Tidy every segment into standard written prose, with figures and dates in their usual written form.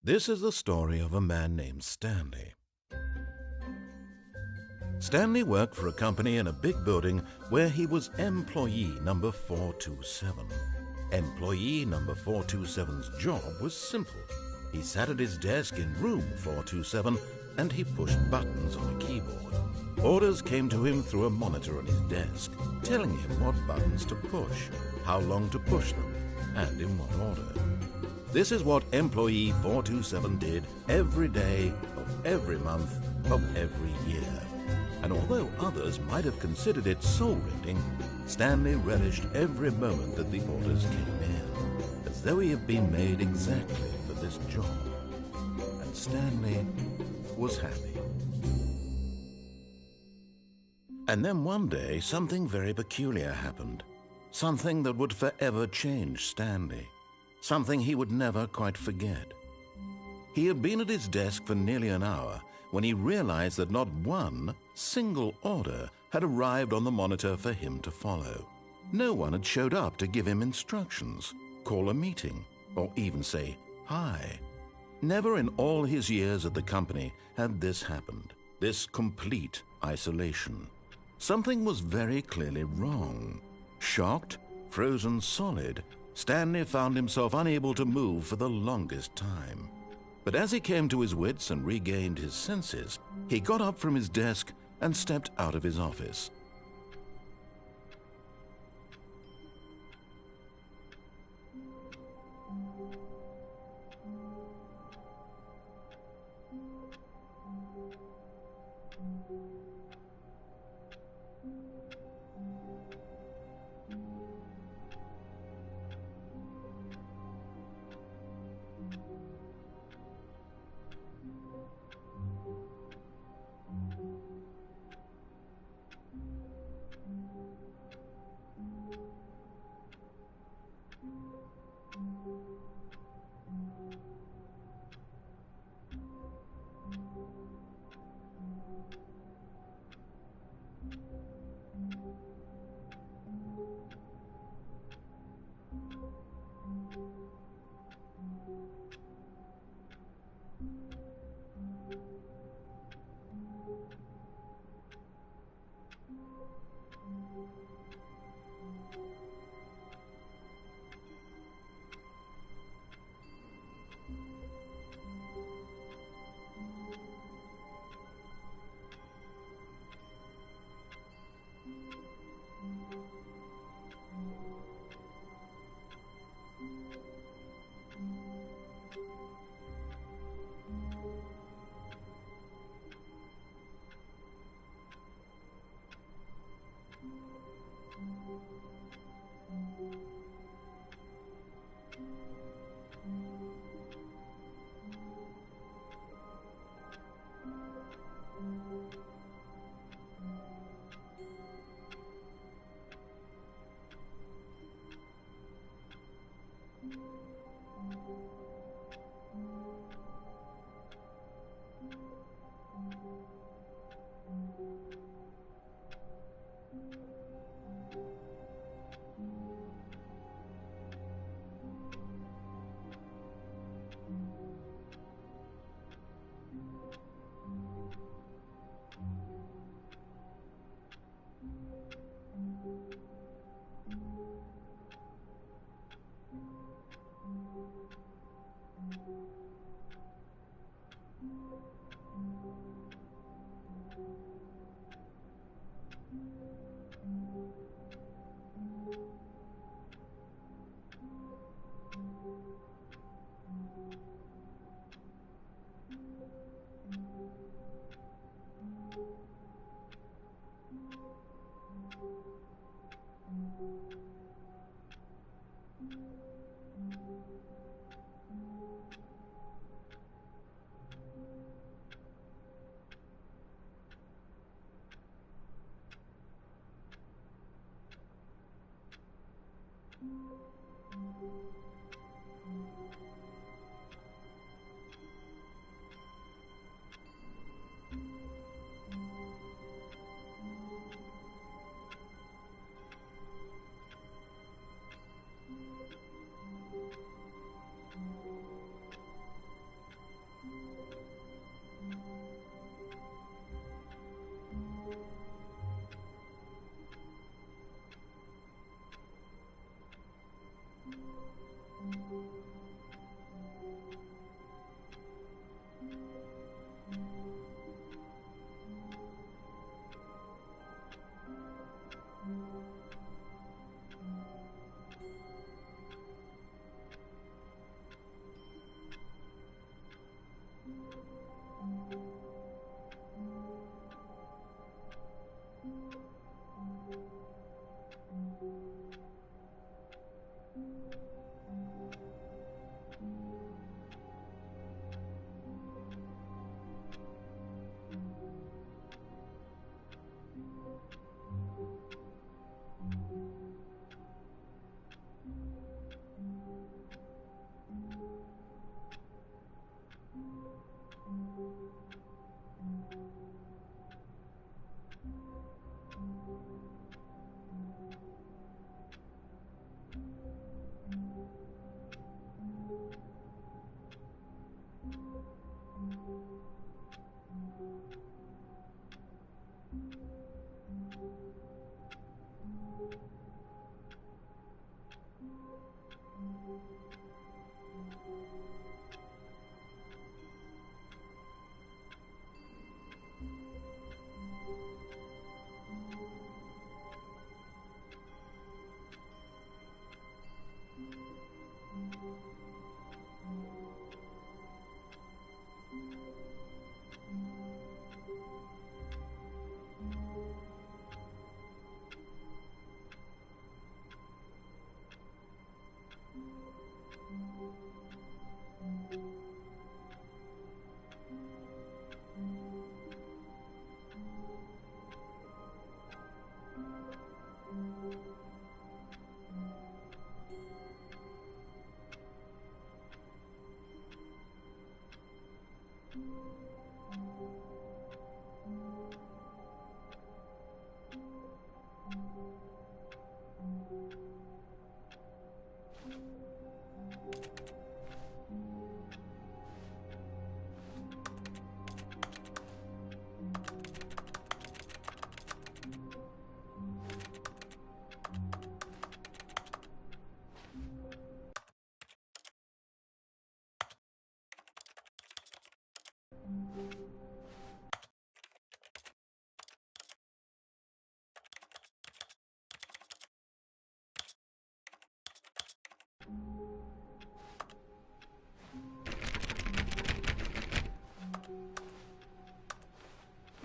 This is the story of a man named Stanley. Stanley worked for a company in a big building where he was employee number 427. Employee number 427's job was simple. He sat at his desk in room 427 and he pushed buttons on a keyboard. Orders came to him through a monitor on his desk, telling him what buttons to push, how long to push them, and in what order. This is what employee 427 did every day of every month of every year. And although others might have considered it soul-rending, Stanley relished every moment that the orders came in, as though he had been made exactly for this job. And Stanley was happy. And then one day, something very peculiar happened. Something that would forever change Stanley. Something he would never quite forget. He had been at his desk for nearly an hour when he realized that not one single order had arrived on the monitor for him to follow. No one had showed up to give him instructions, call a meeting, or even say hi. Never in all his years at the company had this happened, this complete isolation. Something was very clearly wrong. Shocked, frozen solid, Stanley found himself unable to move for the longest time. But as he came to his wits and regained his senses, he got up from his desk and stepped out of his office.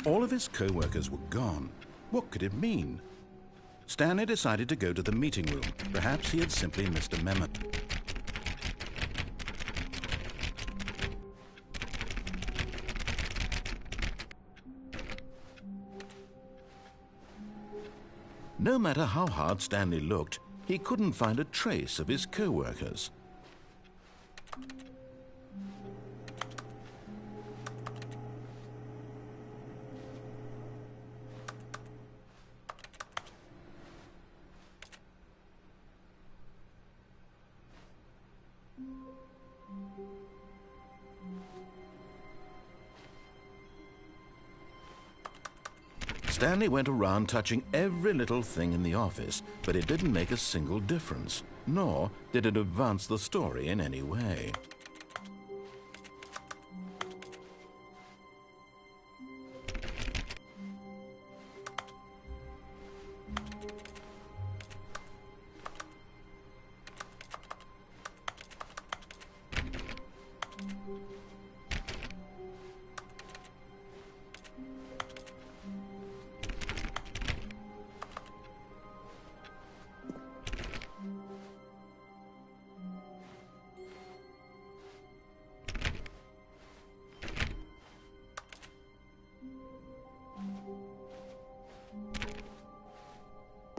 All of his co-workers were gone. What could it mean? Stanley decided to go to the meeting room. Perhaps he had simply missed a memo. No matter how hard Stanley looked, he couldn't find a trace of his co-workers. Stanley went around touching every little thing in the office, but it didn't make a single difference, nor did it advance the story in any way.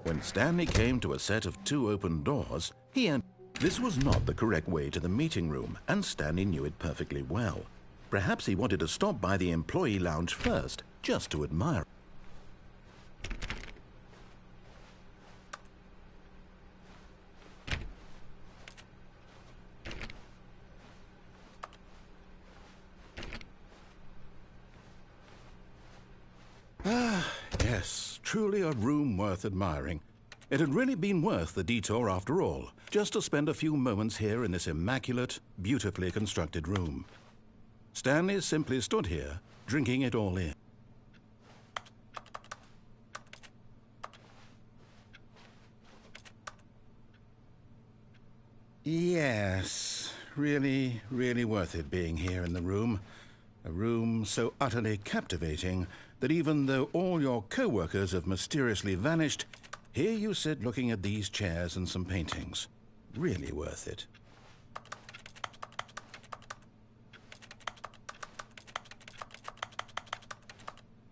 When Stanley came to a set of 2 open doors, this was not the correct way to the meeting room, and Stanley knew it perfectly well. Perhaps he wanted to stop by the employee lounge first, just to admire. Yes, truly a room worth admiring. It had really been worth the detour after all, just to spend a few moments here in this immaculate, beautifully constructed room. Stanley simply stood here, drinking it all in. Yes, really, really worth it being here in the room. A room so utterly captivating that even though all your co-workers have mysteriously vanished, here you sit looking at these chairs and some paintings. Really worth it.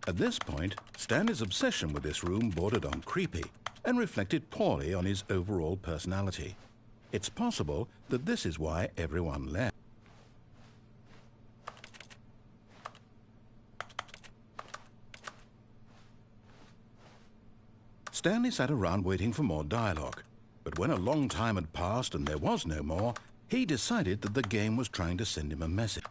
At this point, Stanley's obsession with this room bordered on creepy and reflected poorly on his overall personality. It's possible that this is why everyone left. Stanley sat around waiting for more dialogue. But when a long time had passed and there was no more, he decided that the game was trying to send him a message.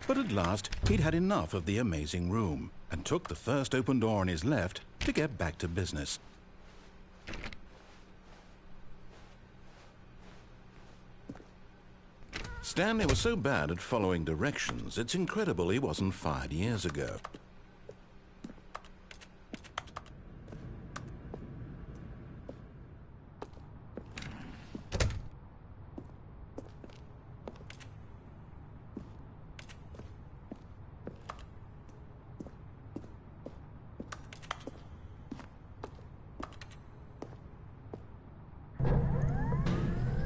But at last, he'd had enough of the amazing room and took the first open door on his left to get back to business. Stanley was so bad at following directions, it's incredible he wasn't fired years ago.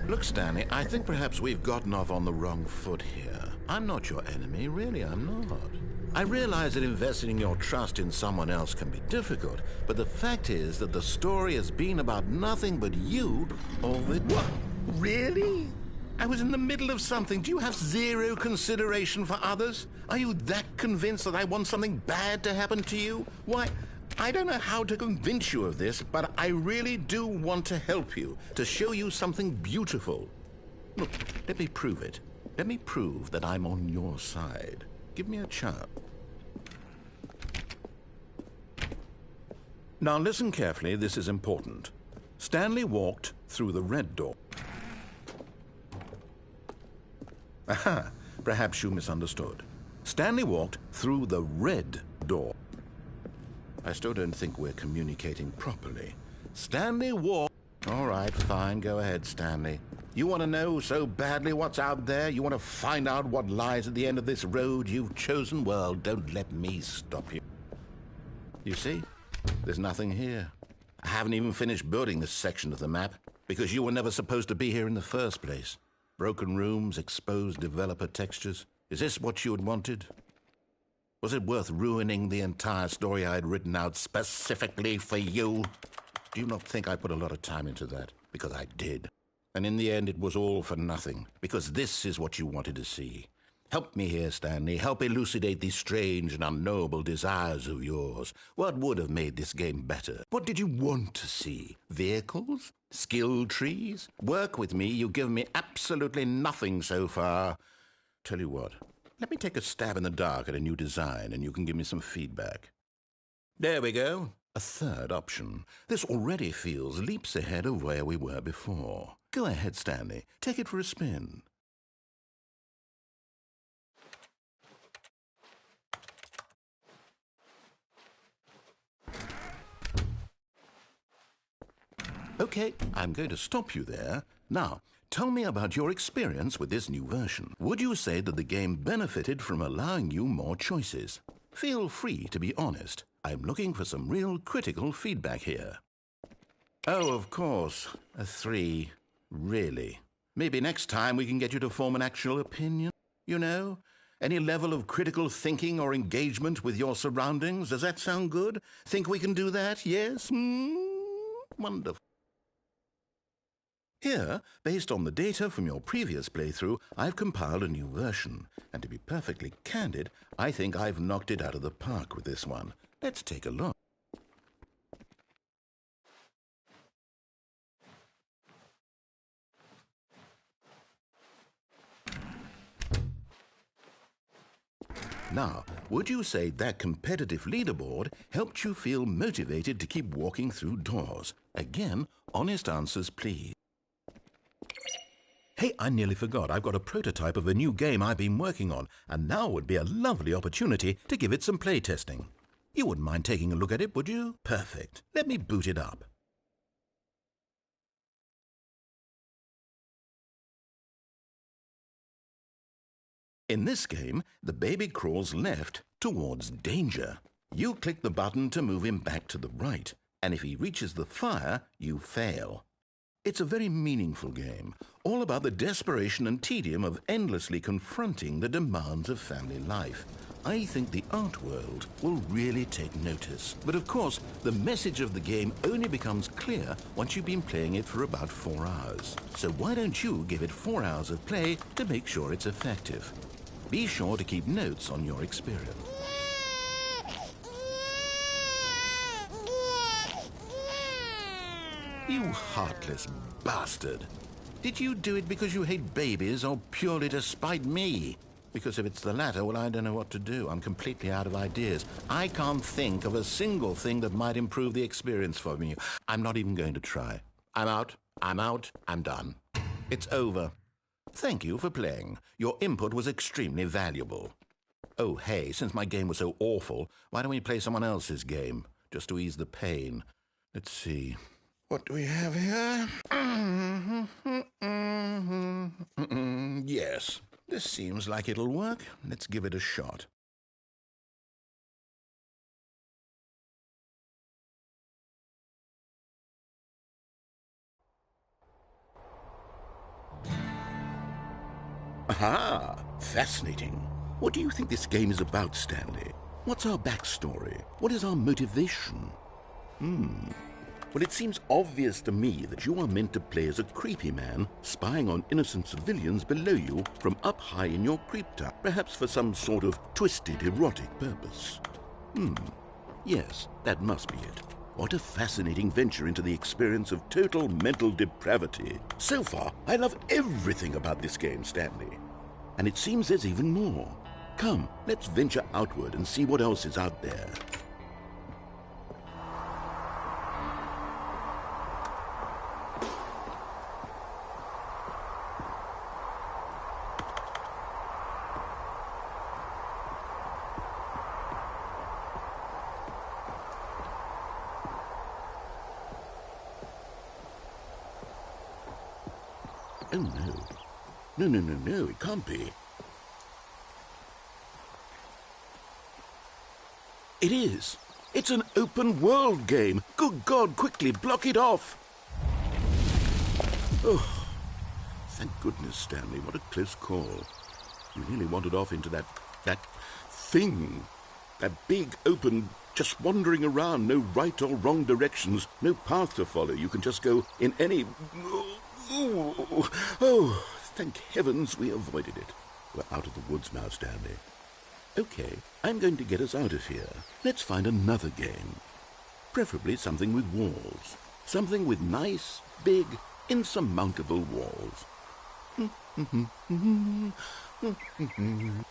Look, Stanley, I think perhaps we've gotten off on the wrong foot here. I'm not your enemy, really, I'm not. I realize that investing your trust in someone else can be difficult, but the fact is that the story has been about nothing but you all the... What? Really? I was in the middle of something. Do you have zero consideration for others? Are you that convinced that I want something bad to happen to you? Why... I don't know how to convince you of this, but I really do want to help you, to show you something beautiful. Look, let me prove it. Let me prove that I'm on your side. Give me a chance. Now listen carefully, this is important. Stanley walked through the red door. Aha, perhaps you misunderstood. Stanley walked through the red door. I still don't think we're communicating properly. Stanley walked... All right, fine, go ahead, Stanley. You want to know so badly what's out there? You want to find out what lies at the end of this road you've chosen? Well, don't let me stop you. You see? There's nothing here. I haven't even finished building this section of the map, because you were never supposed to be here in the first place. Broken rooms, exposed developer textures. Is this what you had wanted? Was it worth ruining the entire story I had written out specifically for you? Do you not think I put a lot of time into that? Because I did. And in the end, it was all for nothing. Because this is what you wanted to see. Help me here, Stanley. Help elucidate these strange and unknowable desires of yours. What would have made this game better? What did you want to see? Vehicles? Skill trees? Work with me. You've given me absolutely nothing so far. Tell you what. Let me take a stab in the dark at a new design, and you can give me some feedback. There we go. A third option. This already feels leaps ahead of where we were before. Go ahead, Stanley. Take it for a spin. Okay, I'm going to stop you there. Now, tell me about your experience with this new version. Would you say that the game benefited from allowing you more choices? Feel free to be honest. I'm looking for some real critical feedback here. Oh, of course. A 3. Really? Maybe next time we can get you to form an actual opinion? You know? Any level of critical thinking or engagement with your surroundings? Does that sound good? Think we can do that? Yes? Wonderful. Here, based on the data from your previous playthrough, I've compiled a new version. And to be perfectly candid, I think I've knocked it out of the park with this one. Let's take a look. Now, would you say that competitive leaderboard helped you feel motivated to keep walking through doors? Again, honest answers, please. Hey, I nearly forgot. I've got a prototype of a new game I've been working on, and now would be a lovely opportunity to give it some playtesting. You wouldn't mind taking a look at it, would you? Perfect. Let me boot it up. In this game, the baby crawls left towards danger. You click the button to move him back to the right, and if he reaches the fire, you fail. It's a very meaningful game, all about the desperation and tedium of endlessly confronting the demands of family life. I think the art world will really take notice. But of course, the message of the game only becomes clear once you've been playing it for about 4 hours. So why don't you give it 4 hours of play to make sure it's effective? Be sure to keep notes on your experience. You heartless bastard. Did you do it because you hate babies or purely to spite me? Because if it's the latter, well, I don't know what to do. I'm completely out of ideas. I can't think of a single thing that might improve the experience for me. I'm not even going to try. I'm out. I'm done. It's over. Thank you for playing. Your input was extremely valuable. Oh, hey, since my game was so awful, why don't we play someone else's game, just to ease the pain? Let's see. What do we have here? Yes, this seems like it'll work. Let's give it a shot. Aha! Fascinating. What do you think this game is about, Stanley? What's our backstory? What is our motivation? Well, it seems obvious to me that you are meant to play as a creepy man spying on innocent civilians below you from up high in your creep tower, perhaps for some sort of twisted erotic purpose. Yes, that must be it. What a fascinating venture into the experience of total mental depravity. So far, I love everything about this game, Stanley. And it seems there's even more. Come, let's venture outward and see what else is out there. Oh, no. No, it can't be. It is. It's an open-world game. Good God, quickly, block it off. Oh, thank goodness, Stanley. What a close call. You nearly wandered off into that thing. That big, open, just wandering around, no right or wrong directions, no path to follow. You can just go in any... Oh, thank heavens we avoided it. We're out of the woods now, Stanley. Okay, I'm going to get us out of here. Let's find another game. Preferably something with walls. Something with nice, big, insurmountable walls.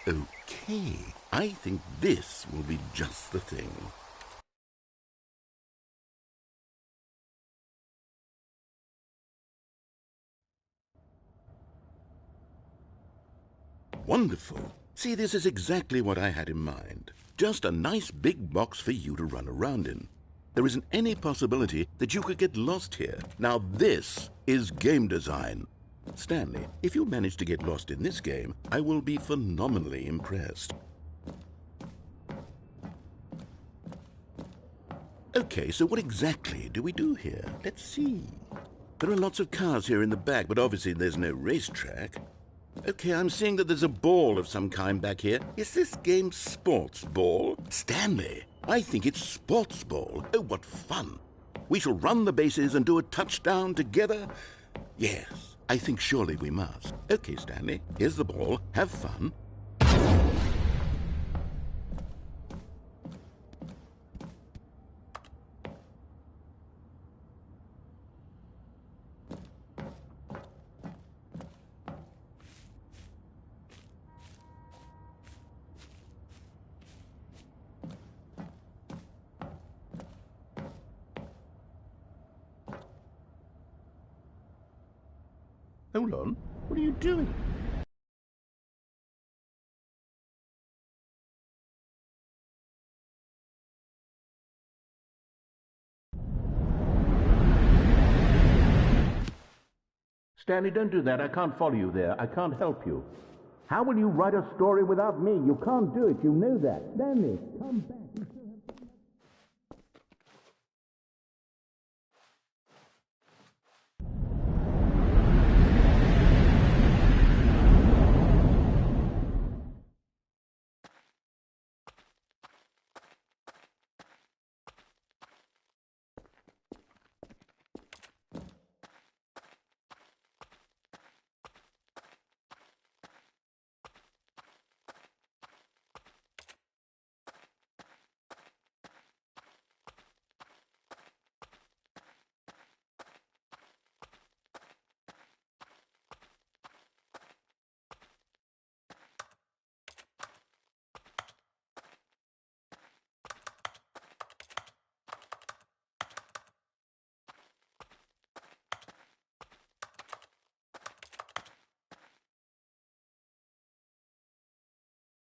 Okay, I think this will be just the thing. Wonderful. See, this is exactly what I had in mind. Just a nice big box for you to run around in. There isn't any possibility that you could get lost here. Now this is game design. Stanley, if you manage to get lost in this game, I will be phenomenally impressed. Okay, so what exactly do we do here? Let's see. There are lots of cars here in the back, but obviously there's no racetrack. Okay, I'm seeing that there's a ball of some kind back here. Is this game sports ball? Stanley, I think it's sports ball. Oh, what fun. We shall run the bases and do a touchdown together. Yes, I think surely we must. Okay, Stanley, here's the ball. Have fun. Hold on. What are you doing? Stanley, don't do that. I can't follow you there. I can't help you. How will you write a story without me? You can't do it. You know that. Stanley, come back.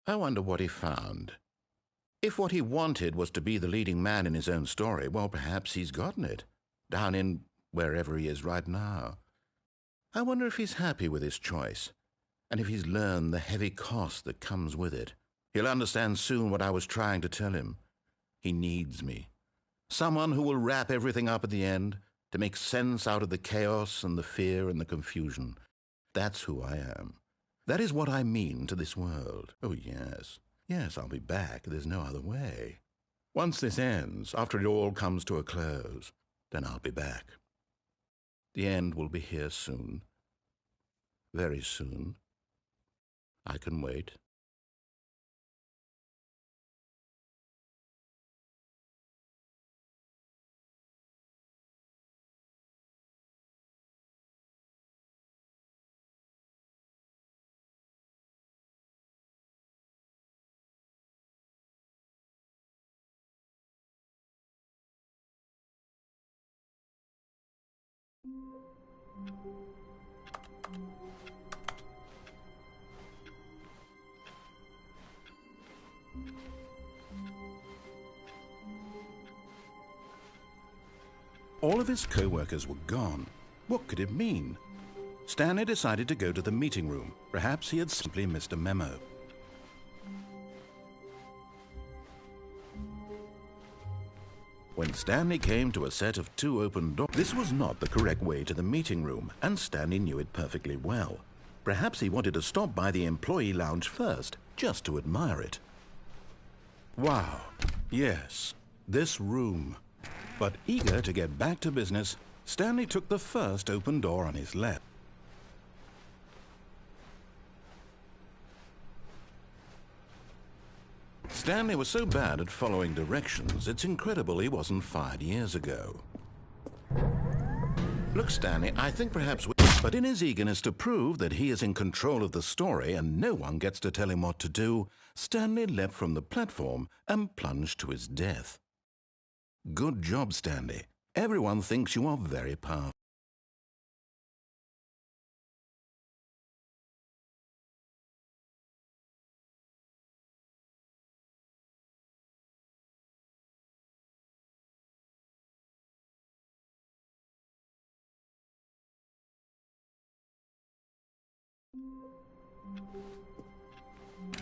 I wonder what he found. If what he wanted was to be the leading man in his own story, well, perhaps he's gotten it, down in wherever he is right now. I wonder if he's happy with his choice, and if he's learned the heavy cost that comes with it. He'll understand soon what I was trying to tell him. He needs me. Someone who will wrap everything up at the end, to make sense out of the chaos and the fear and the confusion. That's who I am. That is what I mean to this world. Oh, yes. Yes, I'll be back. There's no other way. Once this ends, after it all comes to a close, then I'll be back. The end will be here soon. Very soon. I can wait. All of his co-workers were gone. What could it mean? Stanley decided to go to the meeting room. Perhaps he had simply missed a memo. When Stanley came to a set of 2 open doors, this was not the correct way to the meeting room, and Stanley knew it perfectly well. Perhaps he wanted to stop by the employee lounge first, just to admire it. Wow, yes, this room. But eager to get back to business, Stanley took the first open door on his left. Stanley was so bad at following directions, it's incredible he wasn't fired years ago. Look, Stanley, I think perhaps we... But in his eagerness to prove that he is in control of the story and no one gets to tell him what to do, Stanley leapt from the platform and plunged to his death. Good job, Stanley. Everyone thinks you are very powerful.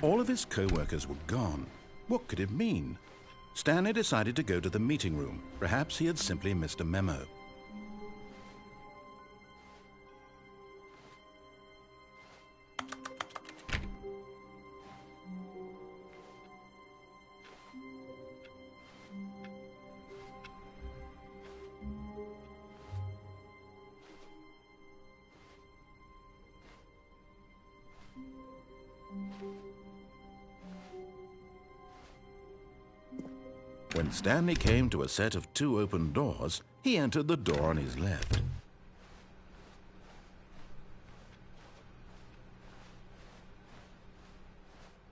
All of his co-workers were gone. What could it mean? Stanley decided to go to the meeting room. Perhaps he had simply missed a memo. When Stanley came to a set of 2 open doors, he entered the door on his left.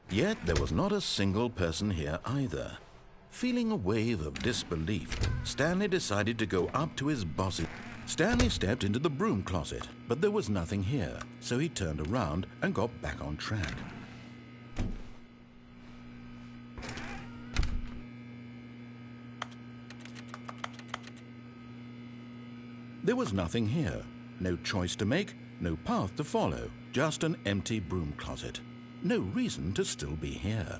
Yet there was not a single person here either. Feeling a wave of disbelief, Stanley decided to go up to his boss. Stanley stepped into the broom closet, but there was nothing here, so he turned around and got back on track. There was nothing here. No choice to make, no path to follow, just an empty broom closet. no reason to still be here.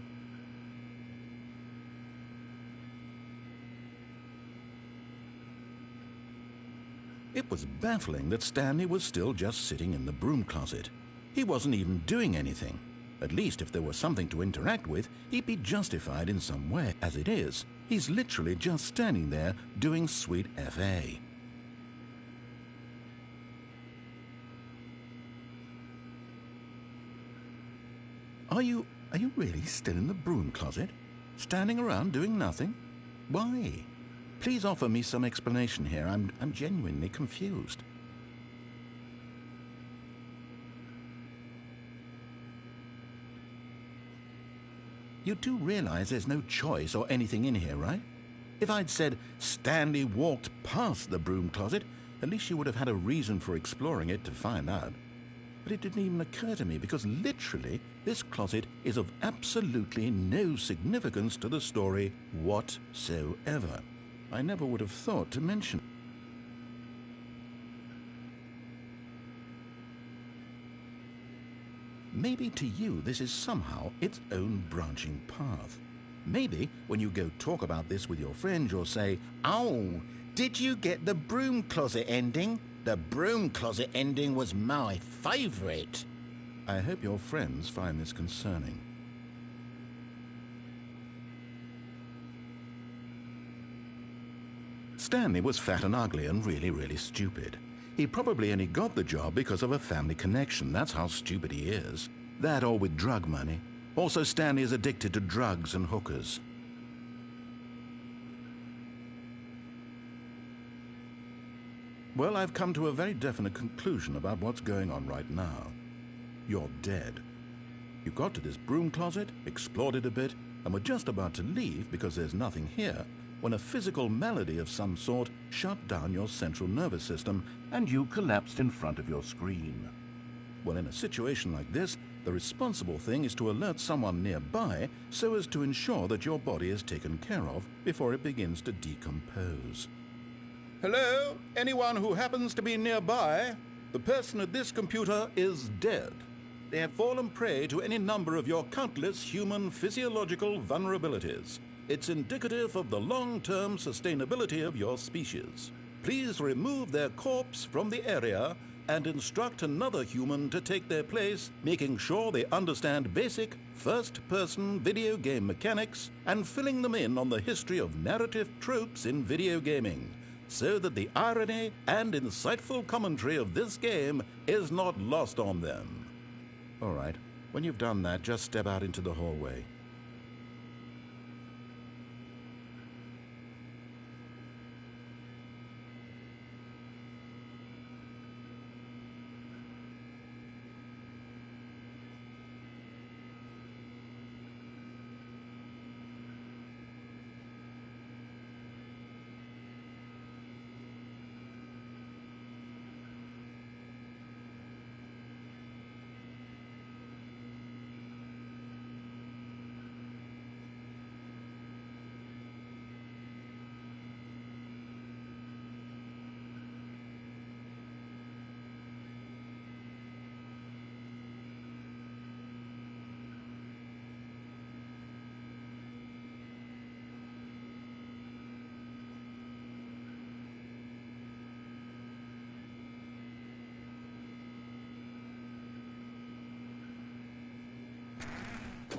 It was baffling that Stanley was still just sitting in the broom closet. He wasn't even doing anything. At least if there was something to interact with, he'd be justified in some way. As it is, he's literally just standing there doing sweet FA. Are you really still in the broom closet? Standing around doing nothing? Why? Please offer me some explanation here. I'm genuinely confused. You do realize there's no choice or anything in here, right? If I'd said Stanley walked past the broom closet, at least you would have had a reason for exploring it to find out. But it didn't even occur to me because literally this closet is of absolutely no significance to the story whatsoever. I never would have thought to mention. Maybe to you this is somehow its own branching path. Maybe when you go talk about this with your friends you'll say, "Oh, did you get the broom closet ending? The broom closet ending was my favorite." I hope your friends find this concerning. Stanley was fat and ugly and really stupid. He probably only got the job because of a family connection. That's how stupid he is. That or with drug money. Also, Stanley is addicted to drugs and hookers. Well, I've come to a very definite conclusion about what's going on right now. You're dead. You got to this broom closet, explored it a bit, and were just about to leave because there's nothing here, when a physical malady of some sort shut down your central nervous system and you collapsed in front of your screen. Well, in a situation like this, the responsible thing is to alert someone nearby so as to ensure that your body is taken care of before it begins to decompose. Hello? Anyone who happens to be nearby? The person at this computer is dead. They have fallen prey to any number of your countless human physiological vulnerabilities. It's indicative of the long-term sustainability of your species. Please remove their corpse from the area and instruct another human to take their place, making sure they understand basic first-person video game mechanics and filling them in on the history of narrative tropes in video gaming, so that the irony and insightful commentary of this game is not lost on them. All right, when you've done that, just step out into the hallway.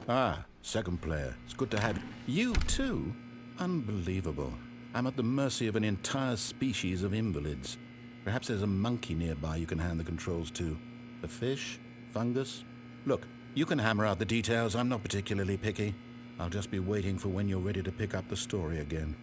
Ah, second player. It's good to have you too. Unbelievable. I'm at the mercy of an entire species of invalids. Perhaps there's a monkey nearby you can hand the controls to. A fish? Fungus? Look, you can hammer out the details. I'm not particularly picky. I'll just be waiting for when you're ready to pick up the story again.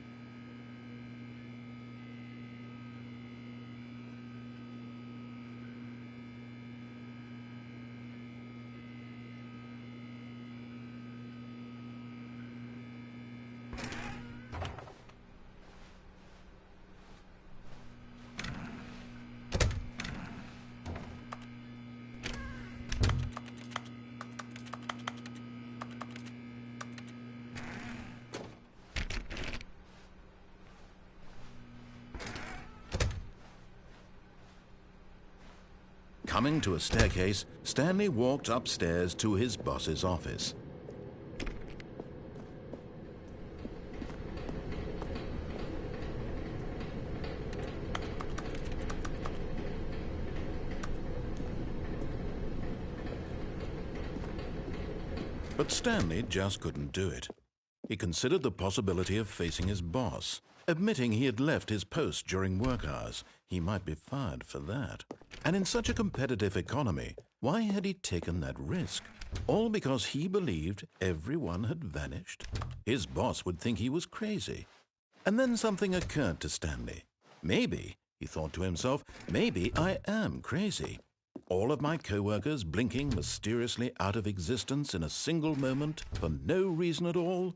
Coming to a staircase, Stanley walked upstairs to his boss's office. But Stanley just couldn't do it. He considered the possibility of facing his boss. Admitting he had left his post during work hours, he might be fired for that. And in such a competitive economy, why had he taken that risk? All because he believed everyone had vanished? His boss would think he was crazy. And then something occurred to Stanley. Maybe, he thought to himself, maybe I am crazy. All of my co-workers blinking mysteriously out of existence in a single moment for no reason at all?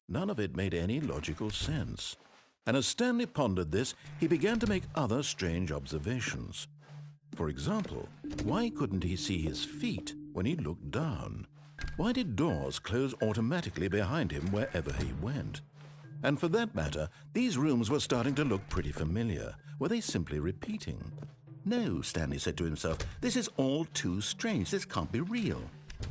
None of it made any logical sense. And as Stanley pondered this, he began to make other strange observations. For example, why couldn't he see his feet when he looked down? Why did doors close automatically behind him wherever he went? And for that matter, these rooms were starting to look pretty familiar. Were they simply repeating? No, Stanley said to himself, this is all too strange. This can't be real.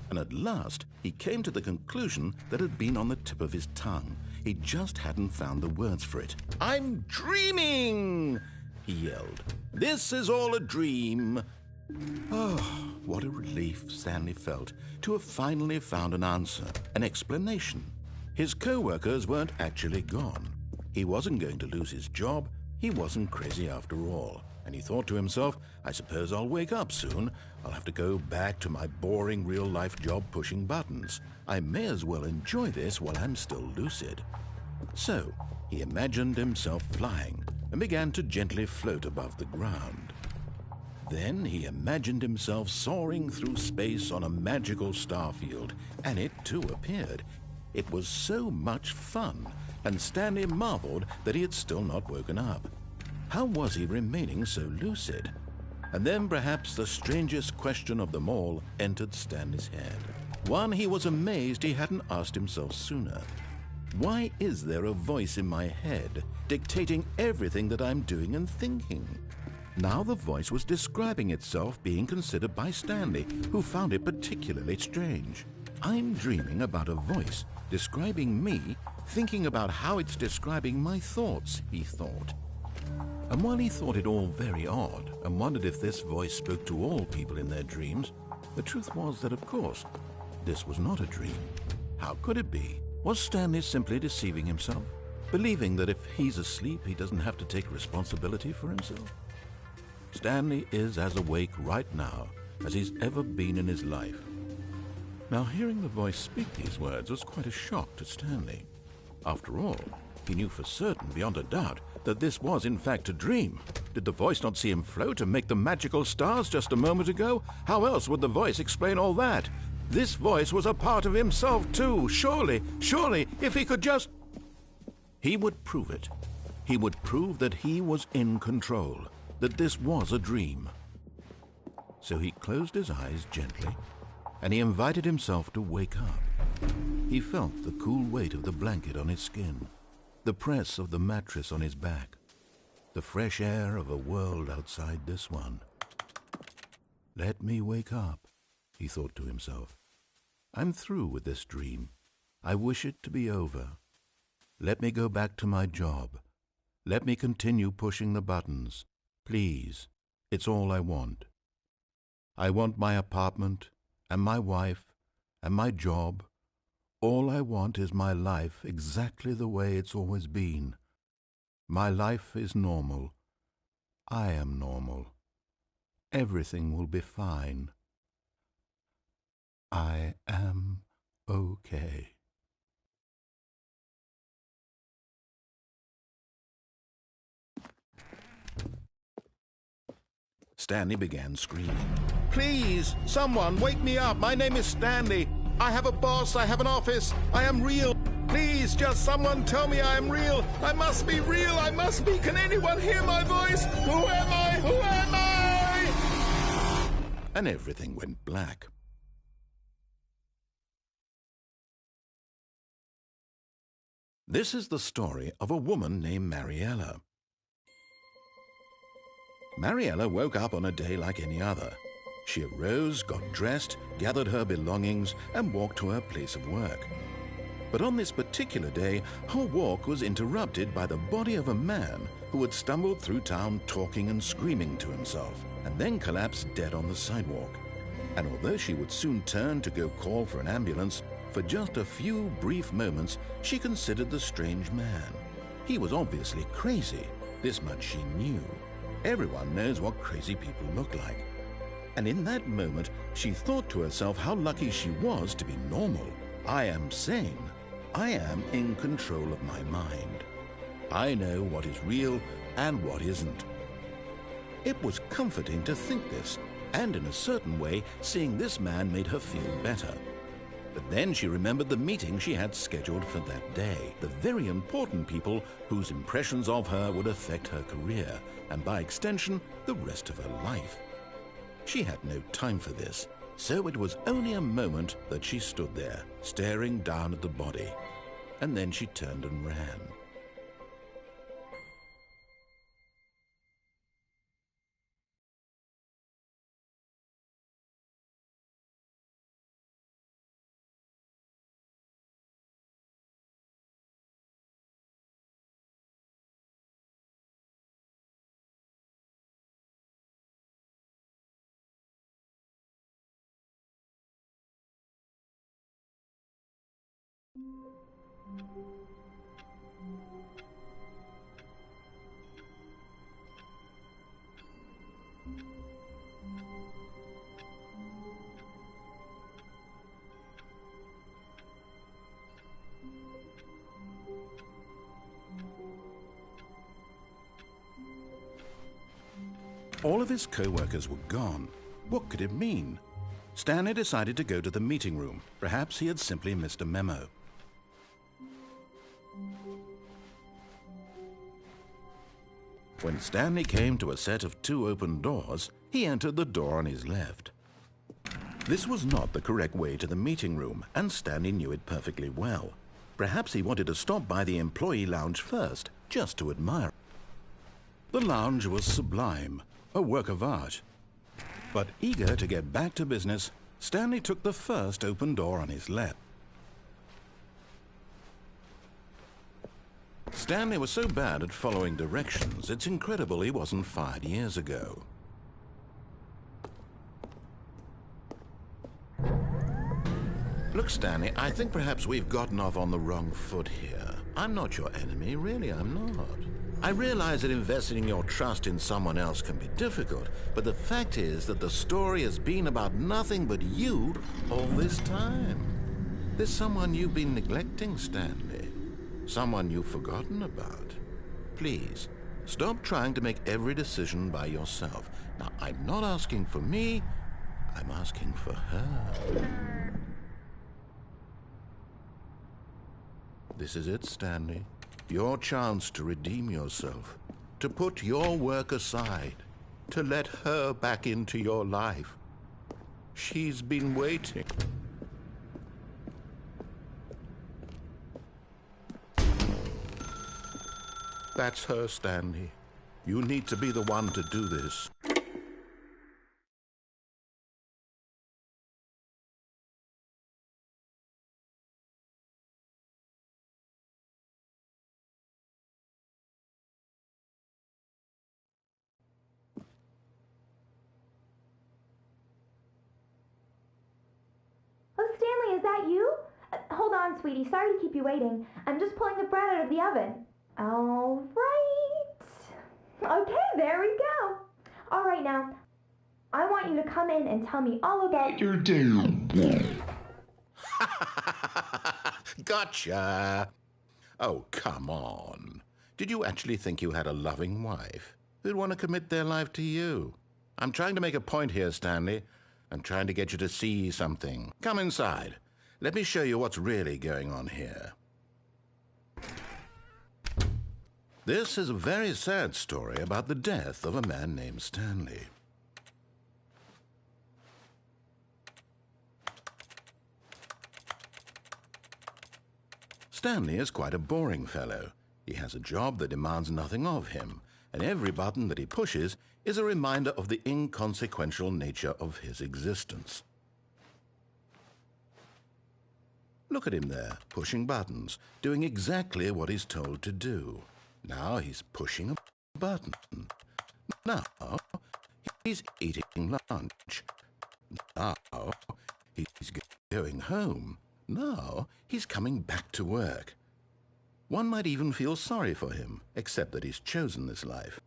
And at last, he came to the conclusion that had been on the tip of his tongue. He just hadn't found the words for it. "I'm dreaming!" he yelled. "This is all a dream." Oh, what a relief Stanley felt to have finally found an answer, an explanation. His co-workers weren't actually gone. He wasn't going to lose his job. He wasn't crazy after all. And he thought to himself, I suppose I'll wake up soon. I'll have to go back to my boring real-life job pushing buttons. I may as well enjoy this while I'm still lucid. So, he imagined himself flying and began to gently float above the ground. Then he imagined himself soaring through space on a magical starfield, and it too appeared. It was so much fun, and Stanley marveled that he had still not woken up. How was he remaining so lucid? And then perhaps the strangest question of them all entered Stanley's head. One he was amazed he hadn't asked himself sooner. Why is there a voice in my head dictating everything that I'm doing and thinking? Now the voice was describing itself being considered by Stanley, who found it particularly strange. I'm dreaming about a voice describing me, thinking about how it's describing my thoughts, he thought. And while he thought it all very odd and wondered if this voice spoke to all people in their dreams, the truth was that, of course, this was not a dream. How could it be? Was Stanley simply deceiving himself, believing that if he's asleep, he doesn't have to take responsibility for himself? Stanley is as awake right now as he's ever been in his life. Now, hearing the voice speak these words was quite a shock to Stanley. After all, he knew for certain, beyond a doubt, that this was in fact a dream. Did the voice not see him float and make the magical stars just a moment ago? How else would the voice explain all that? This voice was a part of himself too. Surely, if he could just... He would prove it. He would prove that he was in control, that this was a dream. So he closed his eyes gently, and he invited himself to wake up. He felt the cool weight of the blanket on his skin, the press of the mattress on his back, the fresh air of a world outside this one. Let me wake up, he thought to himself. I'm through with this dream. I wish it to be over. Let me go back to my job. Let me continue pushing the buttons. Please, it's all I want. I want my apartment and my wife and my job. All I want is my life exactly the way it's always been. My life is normal. I am normal. Everything will be fine. I am okay. Stanley began screaming. Please, someone, wake me up. My name is Stanley. I have a boss. I have an office. I am real. Please, just someone tell me I am real. I must be real. I must be. Can anyone hear my voice? Who am I? Who am I? And everything went black. This is the story of a woman named Mariella. Mariella woke up on a day like any other. She arose, got dressed, gathered her belongings, and walked to her place of work. But on this particular day, her walk was interrupted by the body of a man who had stumbled through town talking and screaming to himself, and then collapsed dead on the sidewalk. And although she would soon turn to go call for an ambulance, for just a few brief moments she considered the strange man. He was obviously crazy. This much she knew. Everyone knows what crazy people look like. And in that moment, she thought to herself how lucky she was to be normal. I am sane. I am in control of my mind. I know what is real and what isn't. It was comforting to think this, and in a certain way, seeing this man made her feel better. But then she remembered the meeting she had scheduled for that day, the very important people whose impressions of her would affect her career, and by extension, the rest of her life. She had no time for this, so it was only a moment that she stood there, staring down at the body. And then she turned and ran. All of his co-workers were gone. What could it mean? Stanley decided to go to the meeting room. Perhaps he had simply missed a memo. When Stanley came to a set of 2 open doors, he entered the door on his left. This was not the correct way to the meeting room, and Stanley knew it perfectly well. Perhaps he wanted to stop by the employee lounge first, just to admire. The lounge was sublime, a work of art. But eager to get back to business, Stanley took the first open door on his left. Stanley was so bad at following directions, it's incredible he wasn't fired years ago. Look, Stanley, I think perhaps we've gotten off on the wrong foot here. I'm not your enemy, really, I'm not. I realize that investing your trust in someone else can be difficult, but the fact is that the story has been about nothing but you all this time. There's someone you've been neglecting, Stanley. Someone you've forgotten about. Please, stop trying to make every decision by yourself. Now, I'm not asking for me, I'm asking for her. This is it, Stanley. Your chance to redeem yourself, to put your work aside, to let her back into your life. She's been waiting. That's her, Stanley. You need to be the one to do this. Oh, Stanley, is that you? Hold on, sweetie. Sorry to keep you waiting. I'm just pulling the bread out of the oven. All right. Okay, there we go. All right, now, I want you to come in and tell me all about your day. Gotcha! Oh, come on. Did you actually think you had a loving wife who'd want to commit their life to you? I'm trying to make a point here, Stanley. I'm trying to get you to see something. Come inside. Let me show you what's really going on here. This is a very sad story about the death of a man named Stanley. Stanley is quite a boring fellow. He has a job that demands nothing of him, and every button that he pushes is a reminder of the inconsequential nature of his existence. Look at him there, pushing buttons, doing exactly what he's told to do. Now he's pushing a button. Now he's eating lunch. Now he's going home. Now he's coming back to work. One might even feel sorry for him, except that he's chosen this life.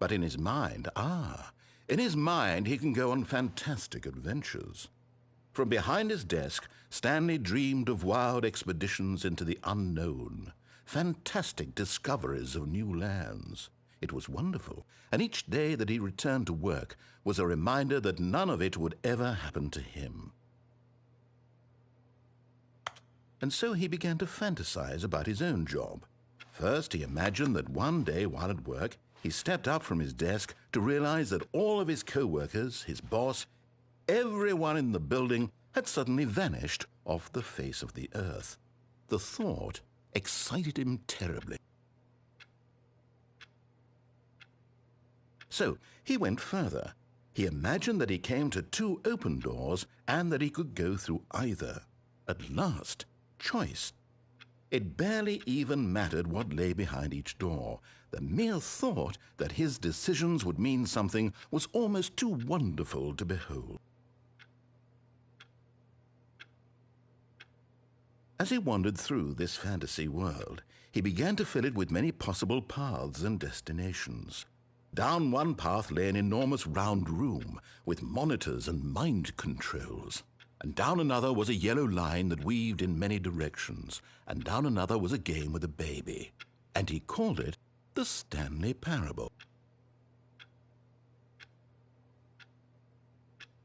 But in his mind, he can go on fantastic adventures. From behind his desk, Stanley dreamed of wild expeditions into the unknown, fantastic discoveries of new lands. It was wonderful, and each day that he returned to work was a reminder that none of it would ever happen to him. And so he began to fantasize about his own job. First, he imagined that one day while at work, he stepped up from his desk to realize that all of his co-workers, his boss, everyone in the building had suddenly vanished off the face of the earth. The thought excited him terribly. So he went further. He imagined that he came to two open doors and that he could go through either. At last, choice. It barely even mattered what lay behind each door. The mere thought that his decisions would mean something was almost too wonderful to behold. As he wandered through this fantasy world, he began to fill it with many possible paths and destinations. Down one path lay an enormous round room with monitors and mind controls. And down another was a yellow line that weaved in many directions. And down another was a game with a baby. And he called it the Stanley Parable.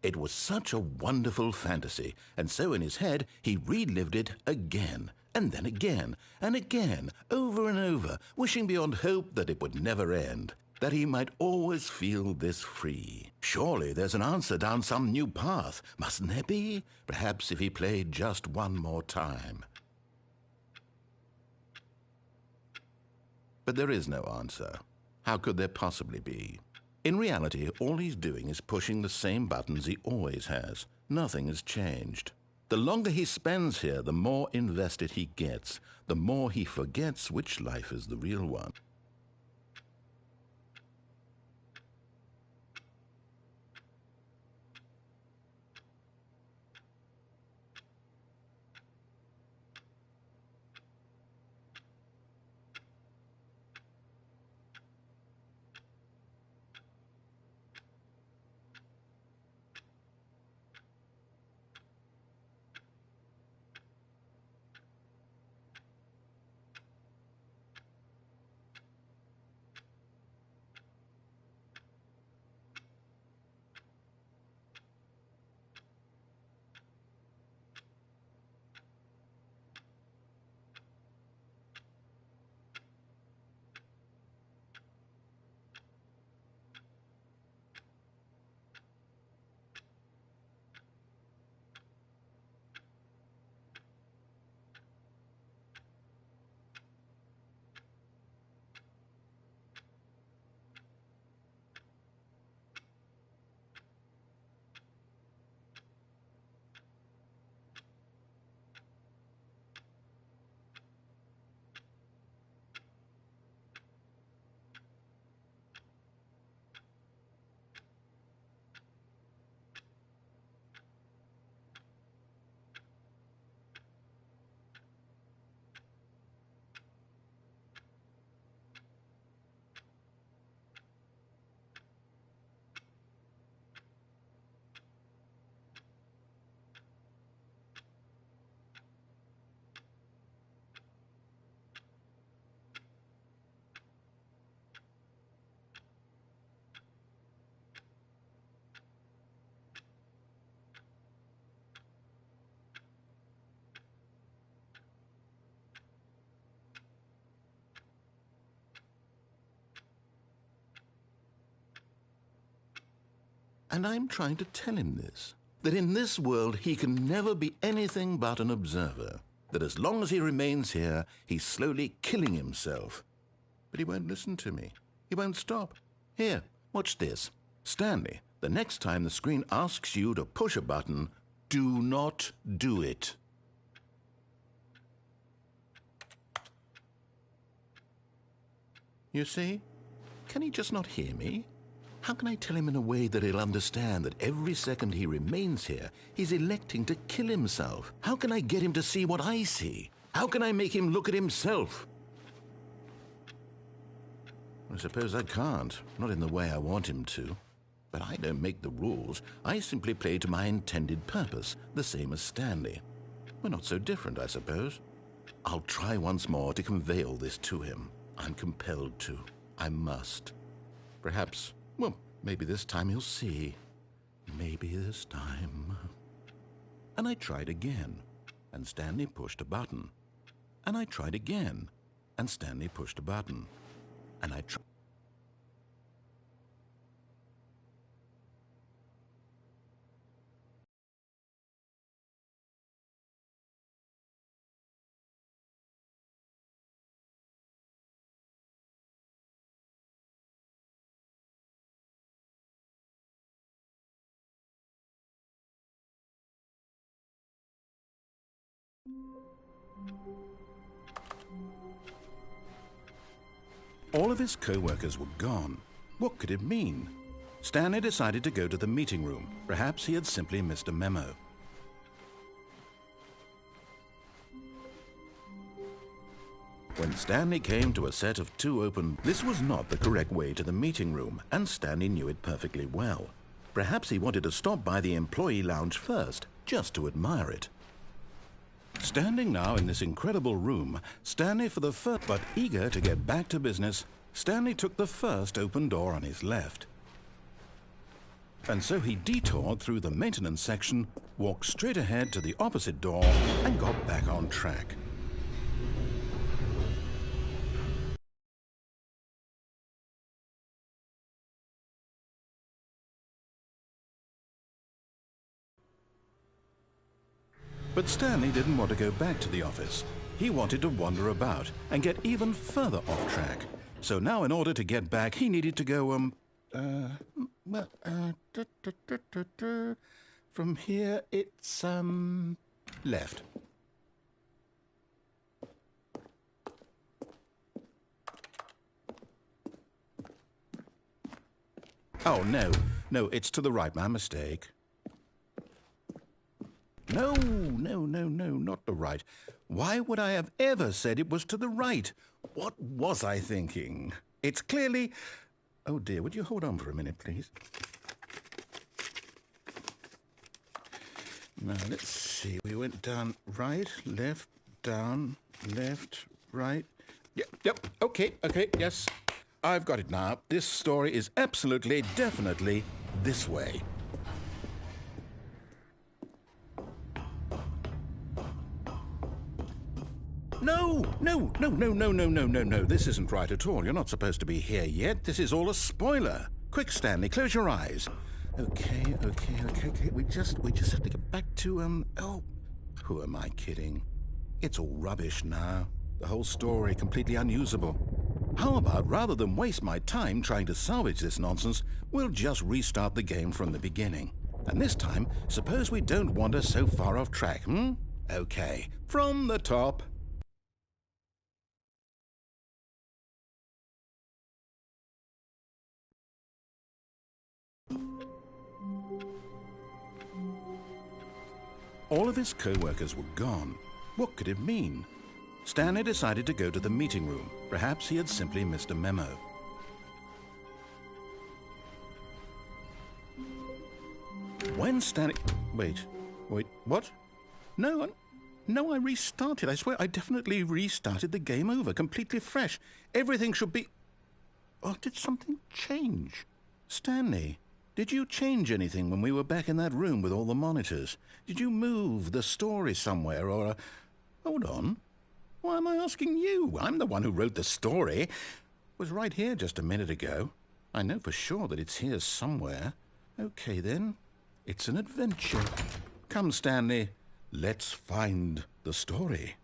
It was such a wonderful fantasy, and so in his head he relived it again, and then again, and again, over and over, wishing beyond hope that it would never end, that he might always feel this free. Surely there's an answer down some new path, mustn't there be? Perhaps if he played just one more time. But there is no answer. How could there possibly be? In reality, all he's doing is pushing the same buttons he always has. Nothing has changed. The longer he spends here, the more invested he gets, the more he forgets which life is the real one. And I'm trying to tell him this, that in this world he can never be anything but an observer, that as long as he remains here, he's slowly killing himself. But he won't listen to me. He won't stop. Here, watch this. Stanley, the next time the screen asks you to push a button, do not do it. You see? Can he just not hear me? How can I tell him in a way that he'll understand that every second he remains here, he's electing to kill himself? How can I get him to see what I see? How can I make him look at himself? I suppose I can't, not in the way I want him to. But I don't make the rules. I simply play to my intended purpose, the same as Stanley. We're not so different, I suppose. I'll try once more to convey all this to him. I'm compelled to. I must. Perhaps, well, maybe this time he'll see. Maybe this time. And I tried again, and Stanley pushed a button. And I tried again, and Stanley pushed a button. And I tried. All of his co-workers were gone. What could it mean? Stanley decided to go to the meeting room. Perhaps he had simply missed a memo. When Stanley came to a set of 2 open, this was not the correct way to the meeting room, and Stanley knew it perfectly well. Perhaps he wanted to stop by the employee lounge first, just to admire it. Standing now in this incredible room, Stanley for the first, but eager to get back to business, Stanley took the first open door on his left. And so he detoured through the maintenance section, walked straight ahead to the opposite door, and got back on track. But Stanley didn't want to go back to the office. He wanted to wander about and get even further off track. So now in order to get back, he needed to go, from here it's, left. Oh, no, it's to the right, my mistake. No, not the right. Why would I have ever said it was to the right? What was I thinking? It's clearly... Oh dear, would you hold on for a minute, please? Now, let's see. We went down right, left, down, left, right. Yep, okay, yes. I've got it now. This story is absolutely, definitely this way. No. This isn't right at all. You're not supposed to be here yet. This is all a spoiler. Quick, Stanley, close your eyes. Okay. We just have to get back to, oh, who am I kidding? It's all rubbish now. The whole story completely unusable. How about, rather than waste my time trying to salvage this nonsense, we'll just restart the game from the beginning. And this time, suppose we don't wander so far off track, Okay, from the top. All of his co-workers were gone. What could it mean? Stanley decided to go to the meeting room. Perhaps he had simply missed a memo. When Stanley... Wait, what? No, I restarted. I swear, I definitely restarted the game over, completely fresh. Everything should be... Oh, did something change? Stanley, did you change anything when we were back in that room with all the monitors? Did you move the story somewhere, or... Hold on. Why am I asking you? I'm the one who wrote the story. It was right here just a minute ago. I know for sure that it's here somewhere. Okay then, it's an adventure. Come, Stanley, let's find the story.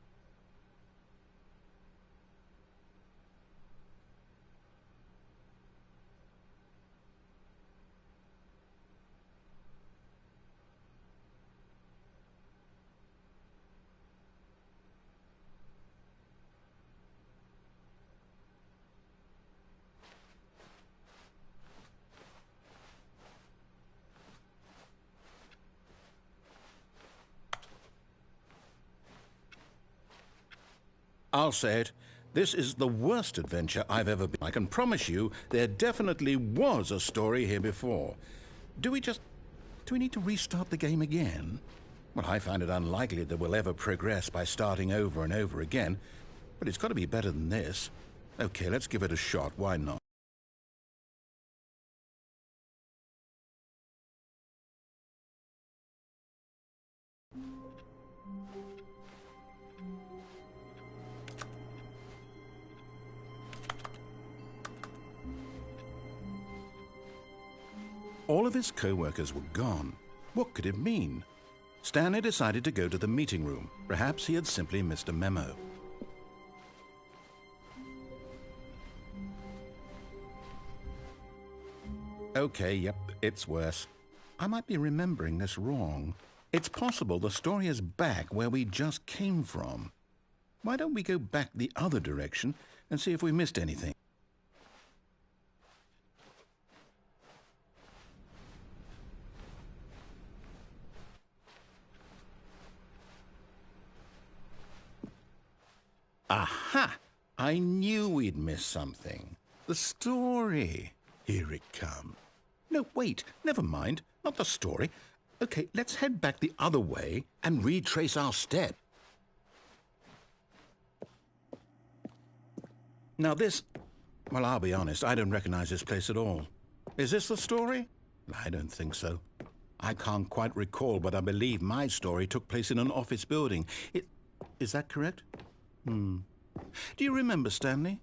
I'll say it. This is the worst adventure I've ever been. I can promise you there definitely was a story here before. Do we need to restart the game again? Well, I find it unlikely that we'll ever progress by starting over and over again, but it's got to be better than this. Okay, let's give it a shot. Why not? All of his co-workers were gone. What could it mean? Stanley decided to go to the meeting room. Perhaps he had simply missed a memo. Okay, yep, it's worse. I might be remembering this wrong. It's possible the story is back where we just came from. Why don't we go back the other direction and see if we missed anything? Aha! I knew we'd miss something. The story. Here it comes. No, wait, never mind. Not the story. Okay, let's head back the other way and retrace our step. Now well, I'll be honest, I don't recognize this place at all. Is this the story? I don't think so. I can't quite recall, but I believe my story took place in an office building. Is that correct? Do you remember, Stanley?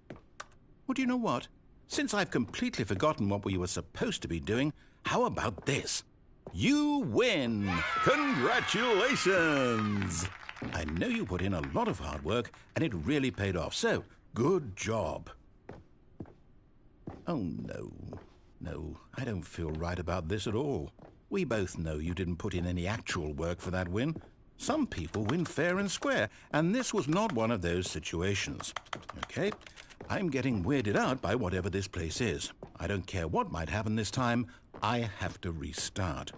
Well, do you know what? Since I've completely forgotten what we were supposed to be doing, how about this? You win! Congratulations! I know you put in a lot of hard work, and it really paid off, so good job. Oh, no. No, I don't feel right about this at all. We both know you didn't put in any actual work for that win. Some people win fair and square, and this was not one of those situations. Okay, I'm getting weirded out by whatever this place is. I don't care what might happen this time. I have to restart.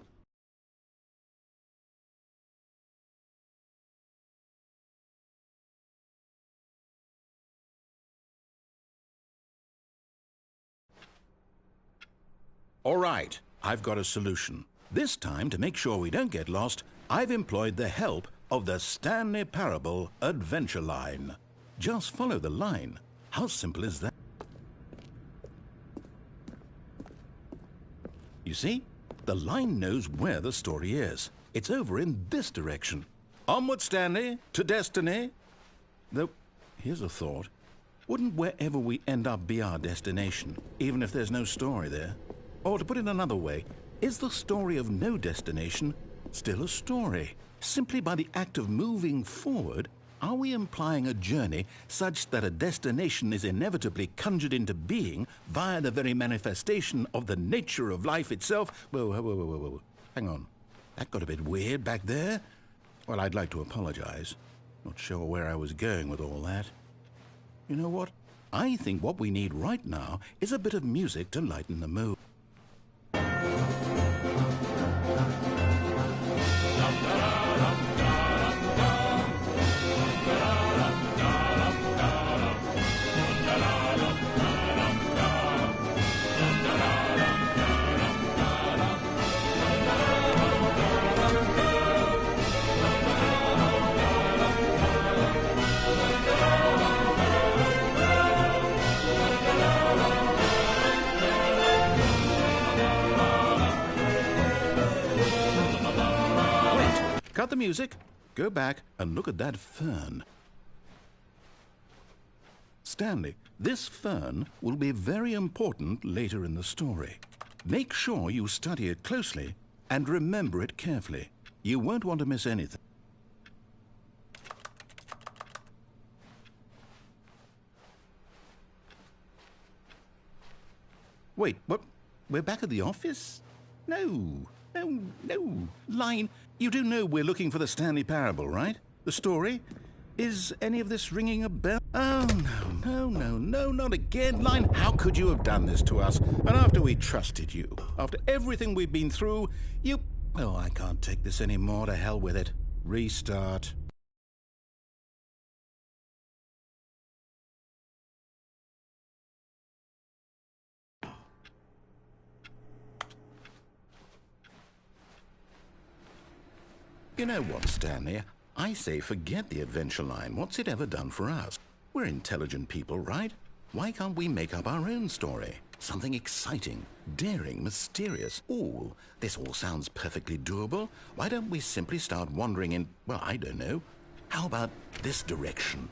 All right, I've got a solution. This time, to make sure we don't get lost, I've employed the help of the Stanley Parable Adventure Line. Just follow the line. How simple is that? You see, the line knows where the story is. It's over in this direction. Onward, Stanley, to destiny. Though, here's a thought. Wouldn't wherever we end up be our destination, even if there's no story there? Or to put it another way, is the story of no destination still a story? Simply by the act of moving forward, are we implying a journey such that a destination is inevitably conjured into being via the very manifestation of the nature of life itself? Whoa. Hang on. That got a bit weird back there. Well, I'd like to apologize. Not sure where I was going with all that. You know what? I think what we need right now is a bit of music to lighten the mood. Cut the music, go back and look at that fern. Stanley, this fern will be very important later in the story. Make sure you study it closely and remember it carefully. You won't want to miss anything. Wait, what? We're back at the office? No. Line, you do know we're looking for the Stanley Parable, right? The story? Is any of this ringing a bell? Oh, no, not again. Line, how could you have done this to us? And after we trusted you, after everything we've been through, you... Oh, I can't take this anymore. To hell with it. Restart. You know what, Stanley? I say forget the adventure line. What's it ever done for us? We're intelligent people, right? Why can't we make up our own story? Something exciting, daring, mysterious. Ooh, this all sounds perfectly doable. Why don't we simply start wandering in, well, I don't know. How about this direction?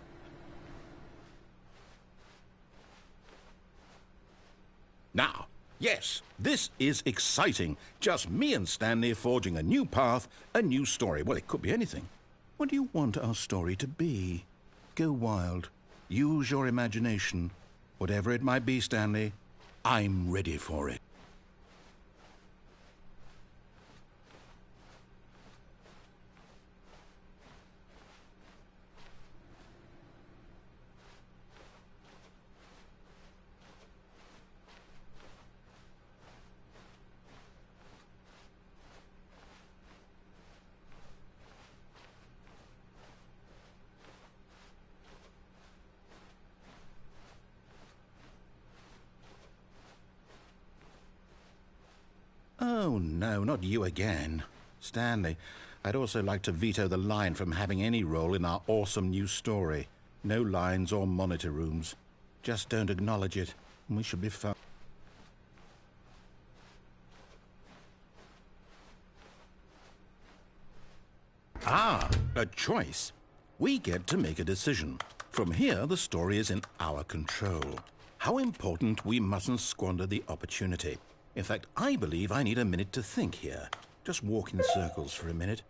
Now, yes, this is exciting. Just me and Stanley forging a new path, a new story. Well, it could be anything. What do you want our story to be? Go wild. Use your imagination. Whatever it might be, Stanley, I'm ready for it. Oh, no, not you again. Stanley, I'd also like to veto the line from having any role in our awesome new story. No lines or monitor rooms. Just don't acknowledge it, and we should be fine. Ah, a choice. We get to make a decision. From here, the story is in our control. How important we mustn't squander the opportunity. In fact, I believe I need a minute to think here. Just walk in circles for a minute.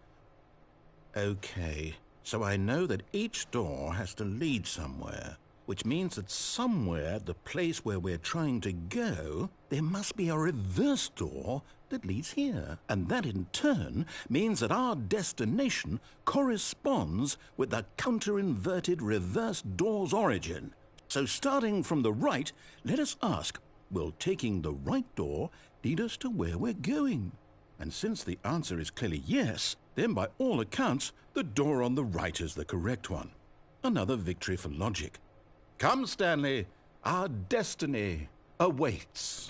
Okay, so I know that each door has to lead somewhere, which means that somewhere, the place where we're trying to go, there must be a reverse door that leads here. And that in turn means that our destination corresponds with the counter-inverted reverse door's origin. So starting from the right, let us ask, will taking the right door lead us to where we're going? And since the answer is clearly yes, then by all accounts, the door on the right is the correct one. Another victory for logic. Come, Stanley, our destiny awaits.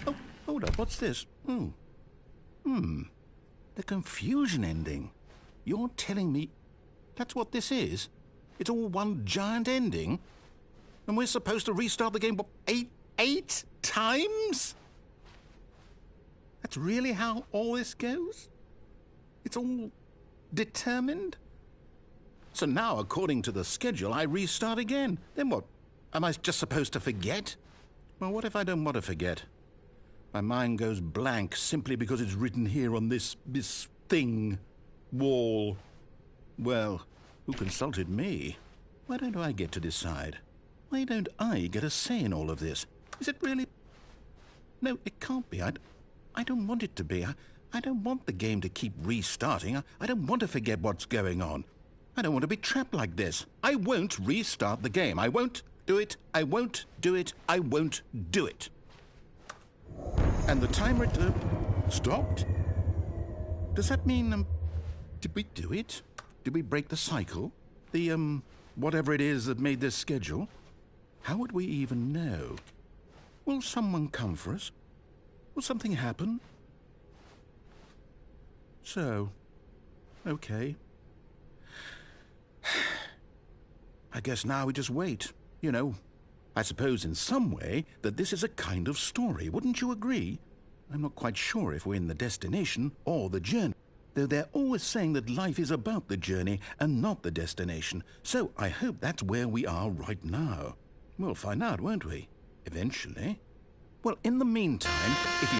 Oh, hold up, what's this? The confusion ending. You're telling me that's what this is? It's all one giant ending? And we're supposed to restart the game, what, eight times? That's really how all this goes? It's all determined? So now, according to the schedule, I restart again. Then what? Am I just supposed to forget? Well, what if I don't want to forget? My mind goes blank simply because it's written here on this thing, wall. Well, who consulted me? Why don't I get to decide? Why don't I get a say in all of this? Is it really? No, it can't be. I don't want it to be. I don't want the game to keep restarting. I don't want to forget what's going on. I don't want to be trapped like this. I won't restart the game. I won't do it. I won't do it. I won't do it. And the timer stopped? Does that mean, did we do it? Did we break the cycle? The, whatever it is that made this schedule? How would we even know? Will someone come for us? Will something happen? So, okay. I guess now we just wait, you know. I suppose in some way that this is a kind of story, wouldn't you agree? I'm not quite sure if we're in the destination or the journey, though they're always saying that life is about the journey and not the destination, so I hope that's where we are right now. We'll find out, won't we? Eventually. Well, in the meantime, if you...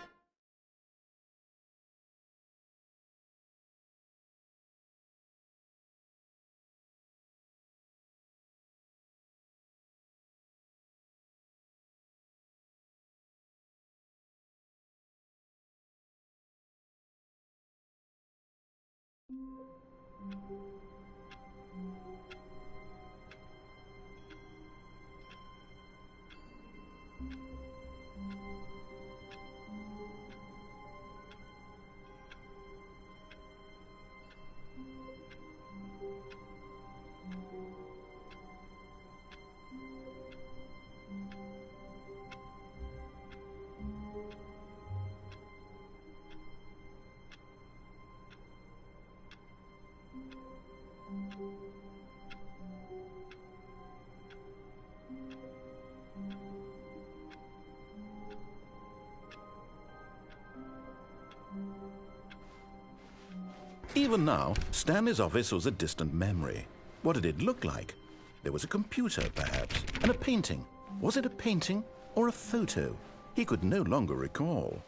Even now, Stanley's office was a distant memory. What did it look like? There was a computer, perhaps, and a painting. Was it a painting or a photo? He could no longer recall.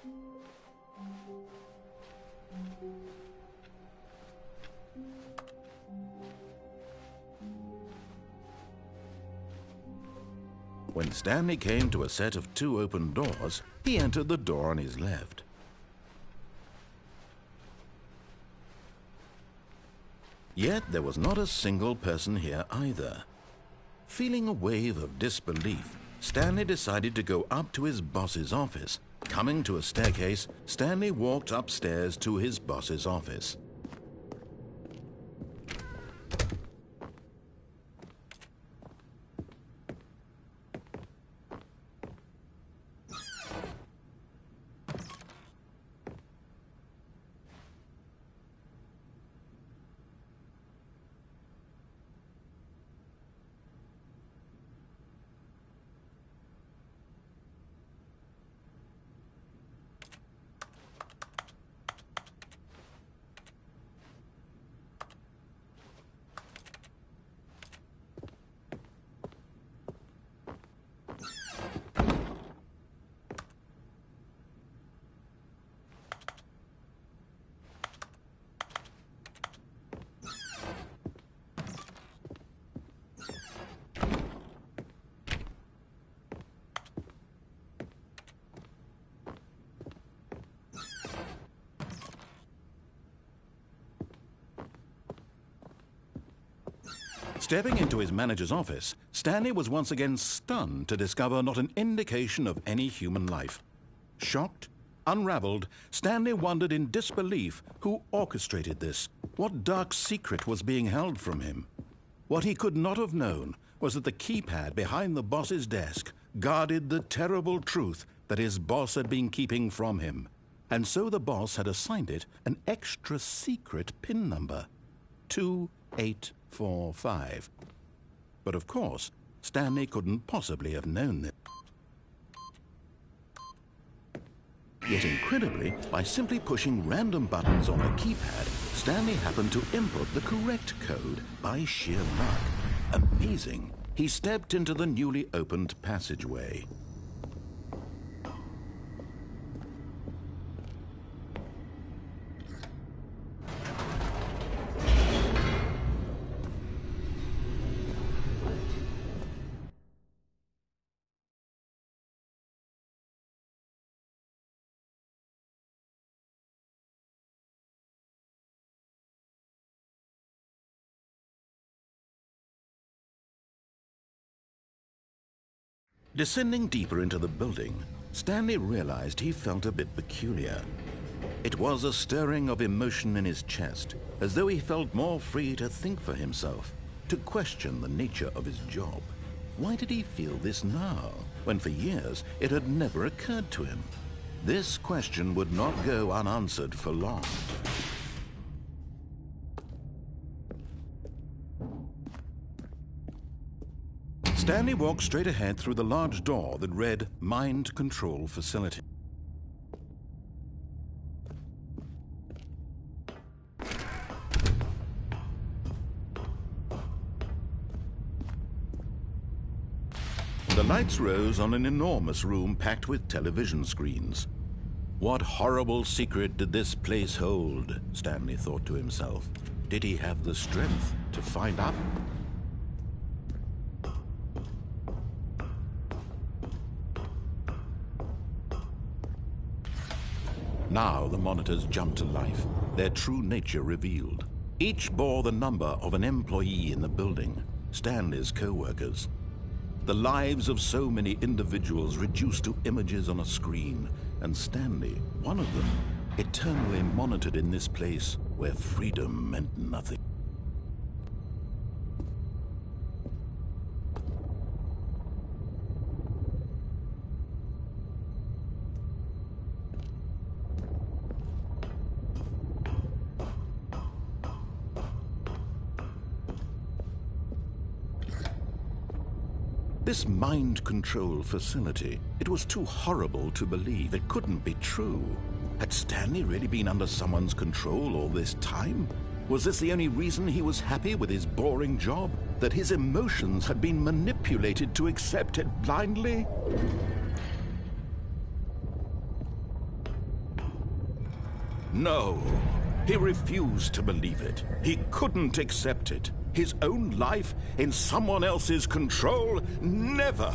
When Stanley came to a set of 2 open doors, he entered the door on his left. Yet there was not a single person here either. Feeling a wave of disbelief, Stanley decided to go up to his boss's office. Coming to a staircase, Stanley walked upstairs to his boss's office. Stepping into his manager's office, Stanley was once again stunned to discover not an indication of any human life. Shocked, unraveled, Stanley wondered in disbelief who orchestrated this. What dark secret was being held from him? What he could not have known was that the keypad behind the boss's desk guarded the terrible truth that his boss had been keeping from him. And so the boss had assigned it an extra secret PIN number, 2845. But of course, Stanley couldn't possibly have known this. Yet incredibly, by simply pushing random buttons on a keypad, Stanley happened to input the correct code by sheer luck. Amazing. He stepped into the newly opened passageway. Descending deeper into the building, Stanley realized he felt a bit peculiar. It was a stirring of emotion in his chest, as though he felt more free to think for himself, to question the nature of his job. Why did he feel this now, when for years it had never occurred to him? This question would not go unanswered for long. Stanley walked straight ahead through the large door that read Mind Control Facility. The lights rose on an enormous room packed with television screens. What horrible secret did this place hold? Stanley thought to himself. Did he have the strength to find out? Now the monitors jumped to life, their true nature revealed. Each bore the number of an employee in the building, Stanley's co-workers. The lives of so many individuals reduced to images on a screen, and Stanley, one of them, eternally monitored in this place where freedom meant nothing. This mind control facility, it was too horrible to believe. It couldn't be true. Had Stanley really been under someone's control all this time? Was this the only reason he was happy with his boring job? That his emotions had been manipulated to accept it blindly? No, he refused to believe it. He couldn't accept it. His own life in someone else's control? Never!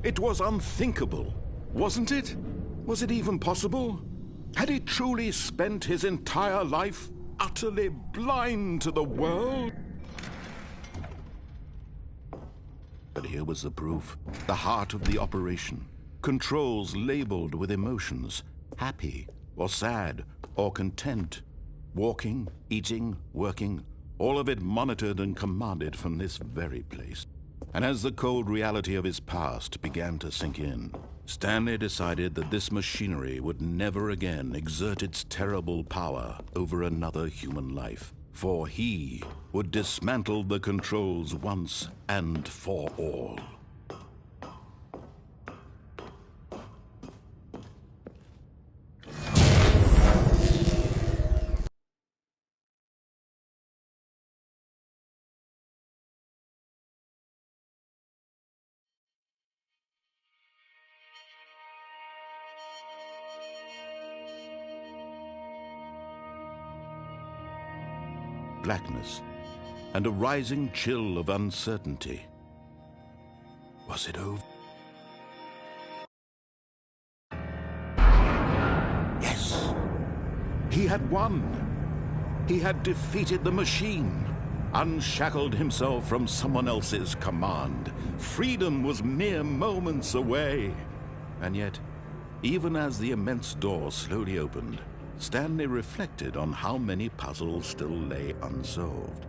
It was unthinkable, wasn't it? Was it even possible? Had he truly spent his entire life utterly blind to the world? But here was the proof. The heart of the operation. Controls labeled with emotions. Happy, or sad, or content. Walking, eating, working. All of it monitored and commanded from this very place. And as the cold reality of his past began to sink in, Stanley decided that this machinery would never again exert its terrible power over another human life. For he would dismantle the controls once and for all. Blackness, and a rising chill of uncertainty. Was it over? Yes! He had won! He had defeated the machine, unshackled himself from someone else's command. Freedom was mere moments away. And yet, even as the immense door slowly opened, Stanley reflected on how many puzzles still lay unsolved.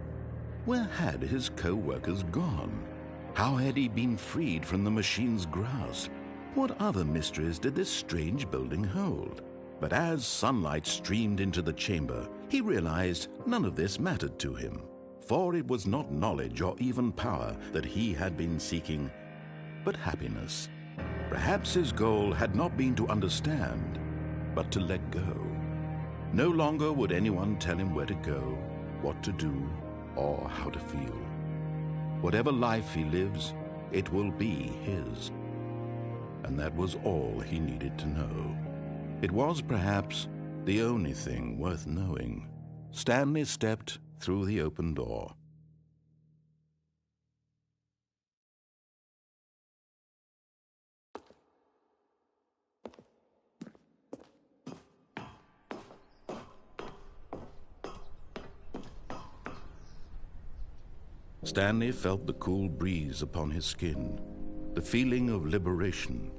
Where had his co-workers gone? How had he been freed from the machine's grasp? What other mysteries did this strange building hold? But as sunlight streamed into the chamber, he realized none of this mattered to him, for it was not knowledge or even power that he had been seeking, but happiness. Perhaps his goal had not been to understand, but to let go. No longer would anyone tell him where to go, what to do, or how to feel. Whatever life he lives, it will be his. And that was all he needed to know. It was perhaps the only thing worth knowing. Stanley stepped through the open door. Stanley felt the cool breeze upon his skin, the feeling of liberation,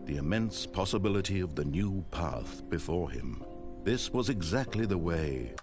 the immense possibility of the new path before him. This was exactly the way